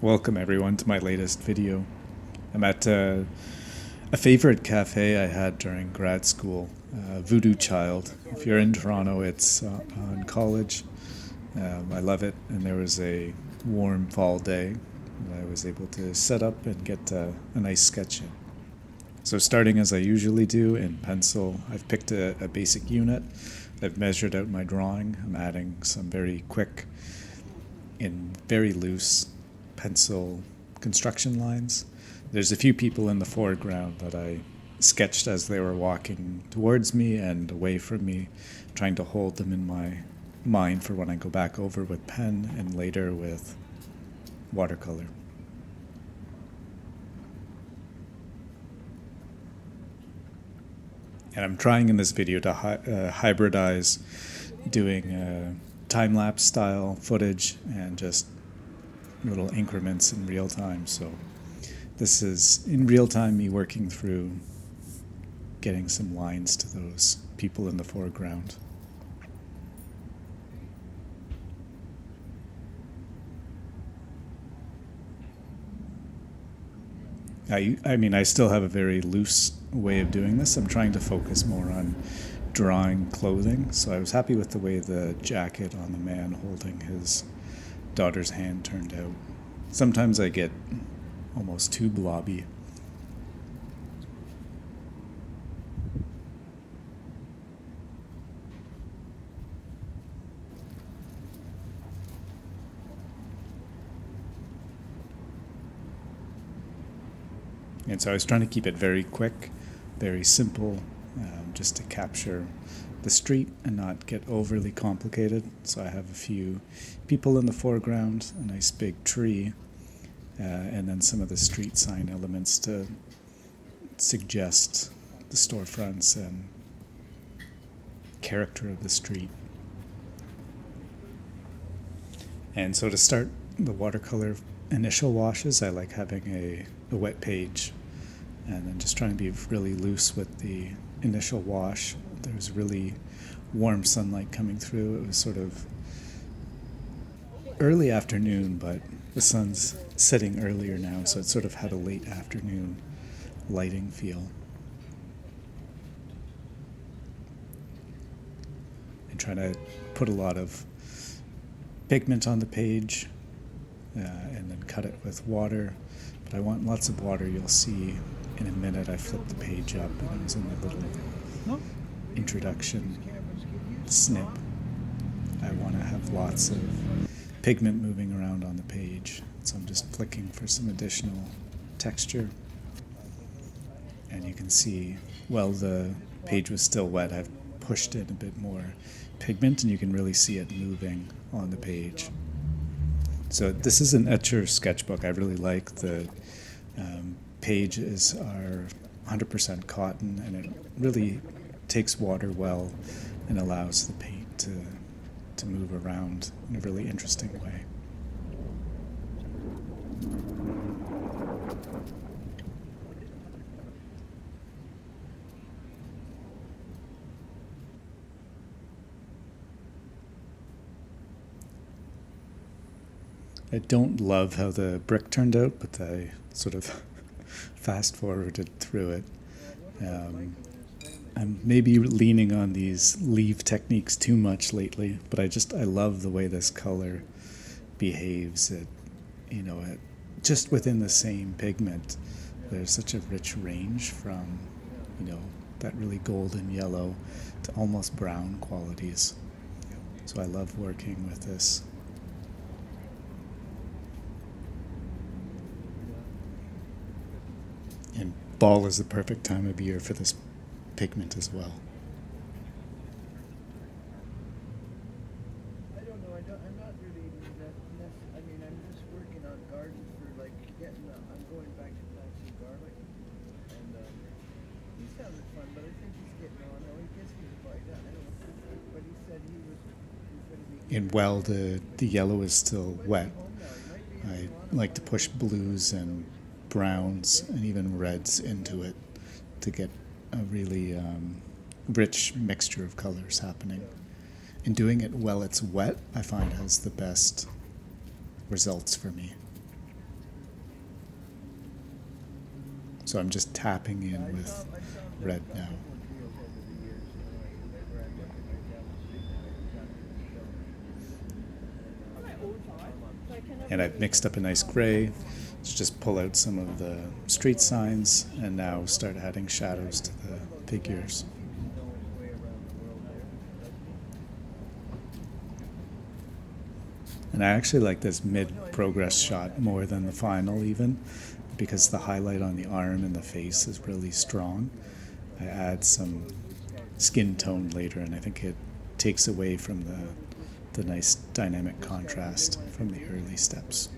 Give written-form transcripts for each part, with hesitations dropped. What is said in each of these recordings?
Welcome everyone to my latest video. I'm at a favorite cafe I had during grad school, Voodoo Child. If you're in Toronto, it's on College. I love it, and there was a warm fall day. I was able to set up and get a nice sketch in. So starting as I usually do in pencil, I've picked a basic unit. I've measured out my drawing. I'm adding some very quick and very loose pencil construction lines. There's a few people in the foreground that I sketched as they were walking towards me and away from me, trying to hold them in my mind for when I go back over with pen and later with watercolor. And I'm trying in this video to hybridize doing time-lapse style footage and just little increments in real time. So this is in real time me working through getting some lines to those people in the foreground. I still have a very loose way of doing this. I'm trying to focus more on drawing clothing. So I was happy with the way the jacket on the man holding his daughter's hand turned out. Sometimes I get almost too blobby. And so I was trying to keep it very quick, very simple, just to capture the street and not get overly complicated. So I have a few people in the foreground, a nice big tree, and then some of the street sign elements to suggest the storefronts and character of the street. And so to start the watercolor initial washes, I like having a wet page and then just trying to be really loose with the initial wash. There's really warm sunlight coming through. It was sort of early afternoon, but the sun's setting earlier now, so it sort of had a late afternoon lighting feel. And trying to put a lot of pigment on the page and then cut it with water. But I want lots of water. You'll see in a minute I flipped the page up and it was in the little introduction snip. I want to have lots of pigment moving around on the page, so I'm just flicking for some additional texture. And you can see, while the page was still wet, I've pushed in a bit more pigment and you can really see it moving on the page. So this is an Etchr sketchbook. I really like the pages are 100% cotton, and it really takes water well and allows the paint to move around in a really interesting way. I don't love how the brick turned out, but I sort of fast-forwarded through it. I'm maybe leaning on these leaf techniques too much lately, but I love the way this color behaves. It just within the same pigment, there's such a rich range from, that really golden yellow to almost brown qualities. So I love working with this. And fall is the perfect time of year for this pigment as well. I don't know. I'm not really. I mean, I'm just working on gardens for I'm going back to plant some garlic, and he sounded fun, but I think he's getting on. And while the yellow is still wet, I like to push blues and browns and even reds into it to get a really rich mixture of colors happening. And doing it while it's wet, I find has the best results for me. So I'm just tapping in with red now. And I've mixed up a nice gray to just pull out some of the street signs and now start adding shadows to the figures. And I actually like this mid-progress shot more than the final even, because the highlight on the arm and the face is really strong. I add some skin tone later, and I think it takes away from the nice dynamic contrast from the early steps.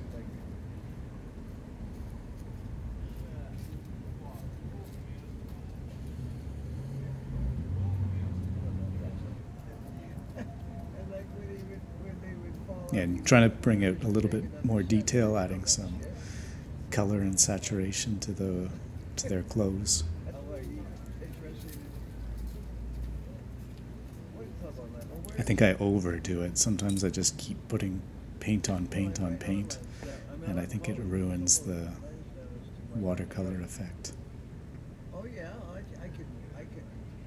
And trying to bring out a little bit more detail, adding some color and saturation to their clothes. I think I overdo it. Sometimes I just keep putting paint on paint on paint, and I think it ruins the watercolor effect.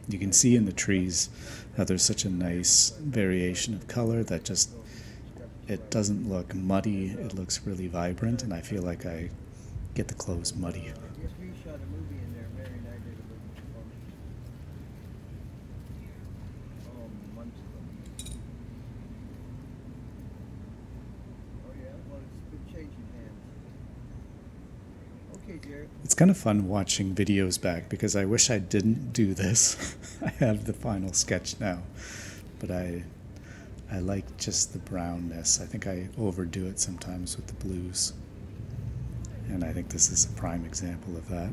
You can see in the trees how there's such a nice variation of color that just, it doesn't look muddy, it looks really vibrant, and I feel like I get the clothes muddy. It's kind of fun watching videos back because I wish I didn't do this. I have the final sketch now, but I like just the brownness. I think I overdo it sometimes with the blues, and I think this is a prime example of that.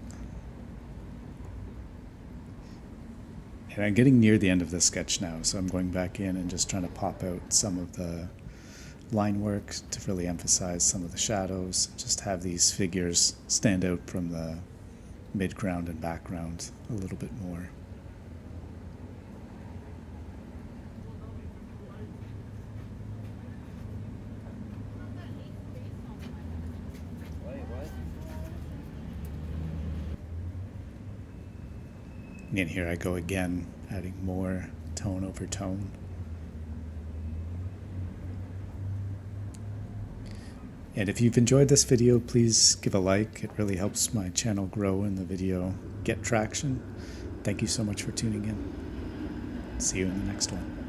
And I'm getting near the end of the sketch now, so I'm going back in and just trying to pop out some of the line work to really emphasize some of the shadows, just have these figures stand out from the midground and background a little bit more. And here I go again, adding more tone over tone. And if you've enjoyed this video, please give a like. It really helps my channel grow and the video get traction. Thank you so much for tuning in. See you in the next one.